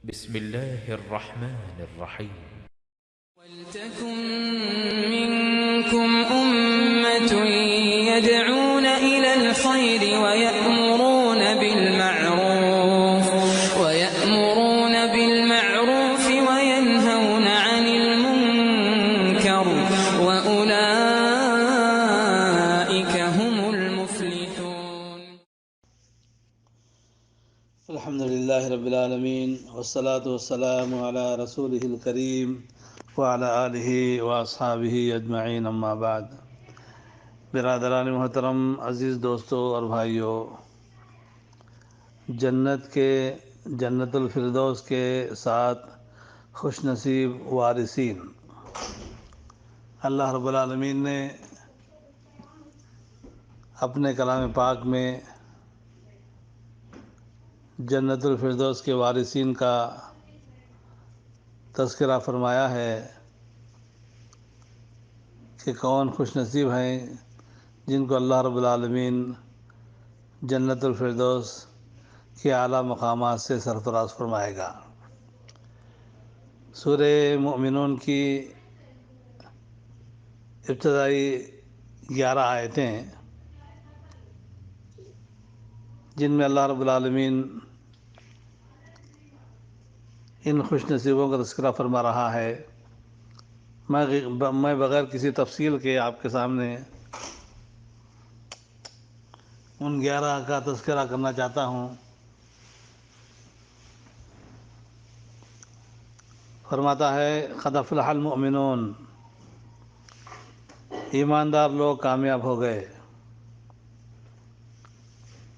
بسم الله الرحمن الرحيم. ولتكن منكم أمة يدعون إلى الخير ويأمرون بالمعروف وينهون عن المنكر وأولئك هم المفلحون. الحمد لله رب العالمين والصلاة والسلام على رسوله الكريم وعلى آله وأصحابه أجمعين اما بعد. برادران محترم، عزیز دوستو اور بھائیو، جنت الفردوس کے 7 خوش نصیب وارثین اللہ رب العالمین نے اپنے کلام پاک میں جنت الفردوس کے وارثین کا تذکرہ فرمایا ہے کہ کون خوش نصیب ہیں جن کو اللہ رب العالمین جنت الفردوس کے اعلیٰ مقامات سے سرفراز فرمائے گا۔ سورہ مؤمنون کی ابتدائی 11 آیتیں جن میں اللہ رب العالمین ان خوش نصیبوں کا تذکرہ فرما رہا ہے، میں بغیر کسی تفصیل کے آپ کے سامنے ان 11 کا تذکرہ کرنا چاہتا ہوں۔ فرماتا ہے قد افلح المؤمنون، ایماندار لوگ کامیاب ہو گئے۔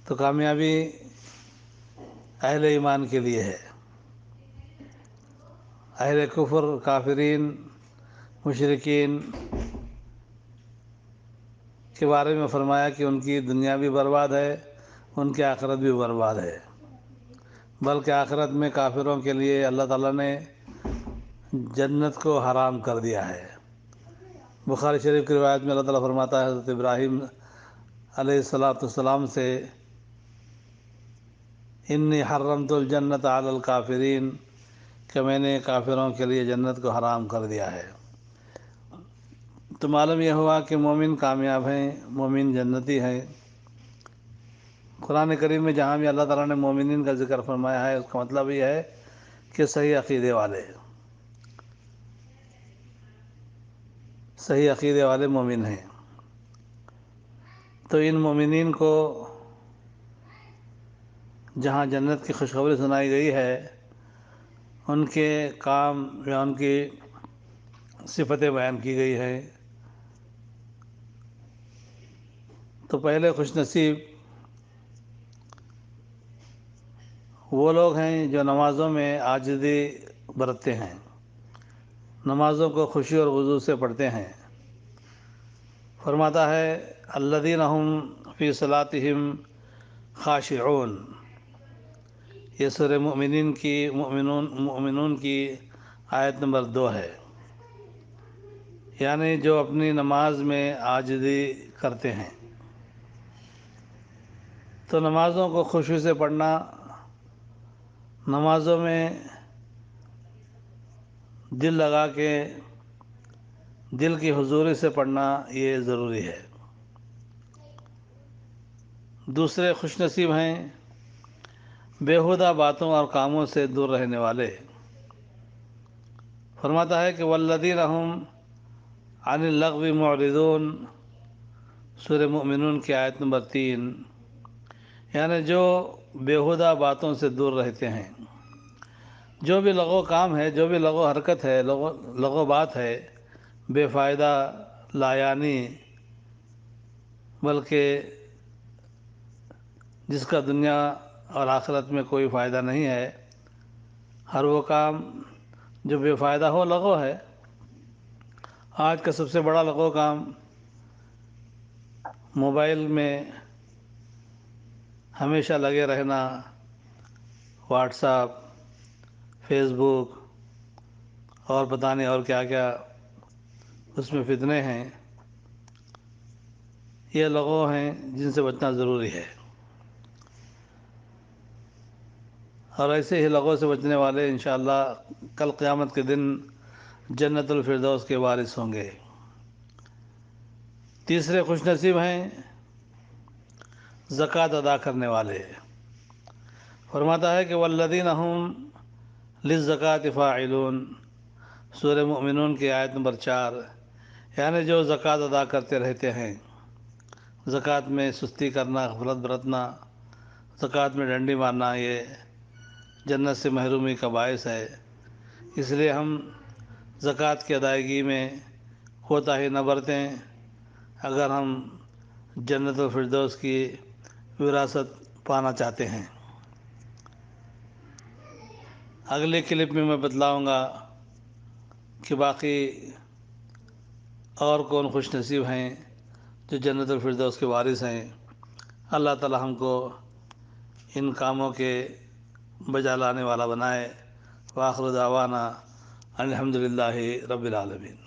تو کامیابی اہل ایمان کے لیے ہے۔ اہل کفر، کافرین، مشرکین کے بارے میں فرمایا کہ ان کی دنیا بھی برباد ہے، ان کی آخرت بھی برباد ہے، بلکہ آخرت میں کافروں کے لیے اللہ تعالیٰ نے جنت کو حرام کر دیا ہے۔ بخاری شریف کی روایت میں اللہ تعالیٰ فرماتا ہے حضرت ابراہیم علیہ السلام سے، انی حرمت الجنت علی الکافرین، کہ میں نے کافروں کے لیے جنت کو حرام کر دیا ہے۔ تو معلوم یہ ہوا کہ مومن کامیاب ہیں، مومن جنتی ہیں۔ قرآن کریم میں جہاں بھی اللہ تعالیٰ نے مومنین کا ذکر فرمایا ہے، اس کا مطلب یہ ہے کہ صحیح عقیدے والے مومن ہیں۔ تو ان مومنین کو جہاں جنت کی خوشخبری سنائی گئی ہے، ان کے کام یا ان کی صفتیں بیان کی گئی ہیں۔ تو پہلے خوش نصیب وہ لوگ ہیں جو نمازوں میں عاجزی برتتے ہیں، نمازوں کو خوشی اور خضوع سے پڑھتے ہیں۔ فرماتا ہے الذین هم فی صلاتہم خاشعون، یہ سورہ مؤمنون کی آیت نمبر 2 ہے، یعنی جو اپنی نماز میں عاجزی کرتے ہیں۔ تو نمازوں کو خوشی سے پڑھنا، نمازوں میں دل لگا کے دل کی حضوری سے پڑھنا، یہ ضروری ہے۔ دوسرے خوش نصیب ہیں بیہودہ باتوں اور کاموں سے دور رہنے والے۔ فرماتا ہے کہ والذین هم عن اللغو معرضون، سورہ مؤمنون کی آیت نمبر 3، یعنی جو بیہودہ باتوں سے دور رہتے ہیں۔ جو بھی لغو کام ہے، جو بھی لغو حرکت ہے، لغو بات ہے، بے فائدہ، لایانی، بلکہ جس کا دنیا اور آخرت میں کوئی فائدہ نہیں ہے، ہر وہ کام جو بے فائدہ ہو لغو ہے۔ آج کا سب سے بڑا لغو کام موبائل میں ہمیشہ لگے رہنا، واٹس ایپ، فیس بک اور پتہ نہیں اور کیا کیا اس میں فتنے ہیں، یہ لغو ہیں جن سے بچنا ضروری ہے۔ اور ایسے ہی لغو سے بچنے والے انشاءاللہ کل قیامت کے دن جنت الفردوس کے وارث ہوں گے۔ تیسرے خوش نصیب ہیں زکوٰۃ ادا کرنے والے۔ فرماتا ہے کہ والذین هم للزکوٰۃ فاعلون، سورہ مومنون کی آیت نمبر 4، یعنی جو زکوٰۃ ادا کرتے رہتے ہیں۔ زکوٰۃ میں سستی کرنا، غفلت برتنا، زکوٰۃ میں ڈنڈی مارنا، یہ جنت سے محرومی کا باعث ہے۔ اس لیے ہم زکوٰۃ کی ادائیگی میں کوتاہی نہ برتیں اگر ہم جنت الفردوس کی وراثت پانا چاہتے ہیں۔ اگلے کلپ میں میں بتلاؤں گا کہ باقی اور کون خوش نصیب ہیں جو جنت الفردوس کے وارث ہیں۔ اللہ تعالی ہم کو ان کاموں کے بجا لانے والا بنائے۔ وآخر دعوانا الحمدللہ رب العالمین۔